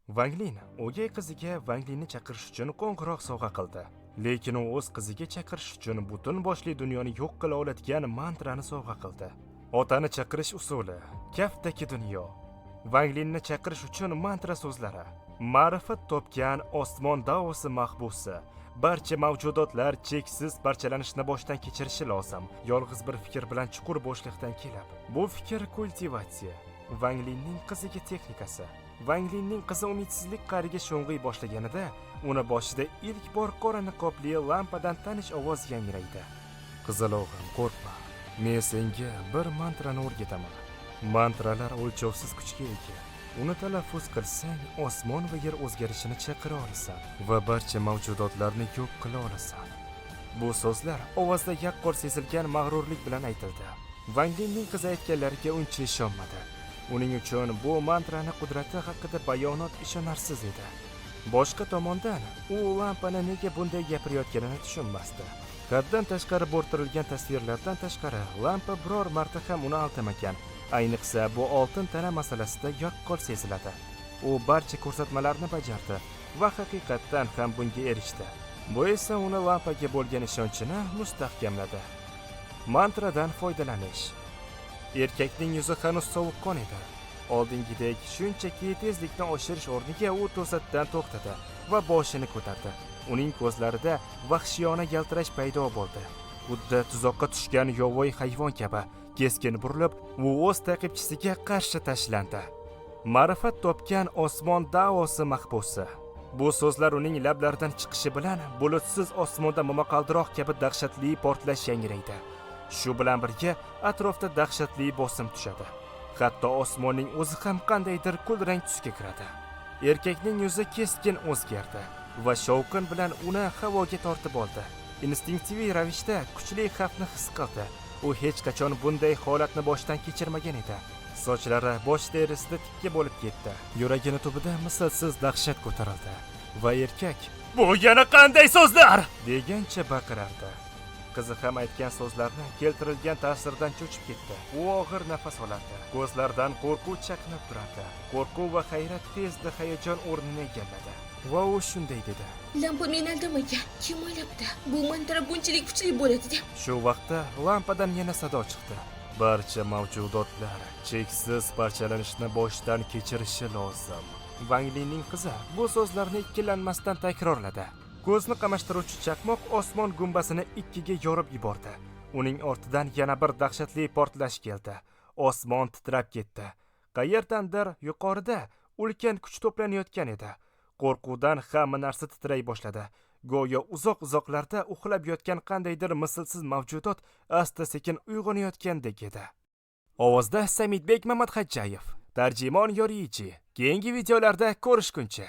Wang Lin o'gay qiziga Wang Linni chaqirish uchun qo'ng'iroq sovg'a qildi. Lekin u o'z qiziga chaqirish uchun butun boshli dunyoni yo'q qila oladigan mantrani sovg'a qildi. Otani chaqirish usuli, kaftdagi dunyo. Wang Linni chaqirish uchun mantra so'zlari. Ma'rifat topgan osmon davosi mahbusi. Barcha mavjudotlar cheksiz parchalanishni boshdan kechirishi lozim. Yolg'iz bir fikr bilan chuqur bo'shliqdan kelib. Bu fikr kultivatsiya. Wang Linning qiziga texnikasi. Wang Linning qizi umidsizlik qariga sho'ng'iy boshlaganida, uni boshida ilk bor qora niqobli lampadan tanish ovoz yangraydi. Qizil o'g'lim, qo'rqma. Men senga bir mantrani o'rgataman. Mantralar o'lchovsiz kuchga ega. Uni talaffuz qilsang, osmon va yer o'zgarishini chaqira olasan va barcha mavjudotlarni yo'q qila olasan. Bu so'zlar ovozda yaqqol sezilgan mag'rurlik bilan aytildi. Wang Linning qizi aytganlariga uncha ishonmadi. Uning uchun bu mantrani qudrati haqida bayonot ishonarsiz edi. Boshqa tomondan, u lampani nega bunday gapirayotganini tushunmasdi. Haddan tashqari bo'rtirilgan tasvirlardan tashqari, lampa biror marta ham uni aldamagan. Ayniqsa, bu oltin tana masalasida yaqqol seziladi. U barcha ko'rsatmalarni bajardi va haqiqatdan ham bunga erishdi. Bu esa uni lampaga bo'lgan ishonchini mustahkamladi. Mantradan foydalanish. Erkakning yuzi hanuz sovuqqon edi. Oldingidek shunchaki tezlikni oshirish o'rniga u to'satdan to'xtadi va boshini ko'tardi. Uning ko'zlarida vahshiyona yaltirash paydo bo'ldi. Xuddi tuzoqqa tushgan yovvoyi hayvon kabi keskin burilib, u o'z ta'qibchisiga qarshi tashlandi. Ma'rifat topgan osmon davosi mahbusi. Bu so'zlar uning lablaridan chiqishi bilan bulutsiz osmonda momaqaldiroq kabi dahshatli portlash yangraydi. Shu bilan birga atrofda dahshatli bosim tushadi. Hatto osmonning o'zi ham qandaydir kulrang tusga kiradi. Erkakning yuzi keskin o'zgardi va shovqin bilan uni havoga tortib oldi. Instinktiv ravishda kuchli xavfni his qildi. U hech qachon bunday holatni boshdan kechirmagan edi. Sochlari bosh terisida tikka bo'lib ketdi. Yuragini tubida mislsiz dahshat ko'tarildi va erkak, "Bu yana qanday so'zlar?" degancha baqirardi. Qizi ham aytgan so'zlarni keltirilgan ta'sirdan cho'chib ketdi. U og'ir nafas olardi. Ko'zlaridan qo'rquv chaqnab turardi. Qo'rquv va hayrat tezda hayajon o'rnini egalladi. Va u shunday dedi: Lampa meni aldamagan. Kim o'ylabdi? Bu mantra bunchalik kuchli bo'ladi deb. Shu vaqtda lampadan yana sado chiqdi. Barcha mavjudotlar cheksiz parchalanishni boshdan kechirishi lozim. Wang Linning qizi bu so'zlarni ikkilanmasdan takrorladi. Ko'zni qamashtiruvchi chaqmoq osmon gumbasini ikkiga yorib yubordi. Uning ortidan yana bir dahshatli portlash keldi. Osmon titrab ketdi. Qayerdandir yuqorida ulkan kuch to'planayotgan edi. Qo'rquvdan hamma narsa titray boshladi. Go'yo uzoq-uzoqlarda uxlab yotgan qandaydir mislsiz mavjudot asta-sekin uyg'onayotgandek edi. Ovozda Samidbek Mamadxo'jayev, tarjimon Yorichi. Keyingi videolarda ko'rishguncha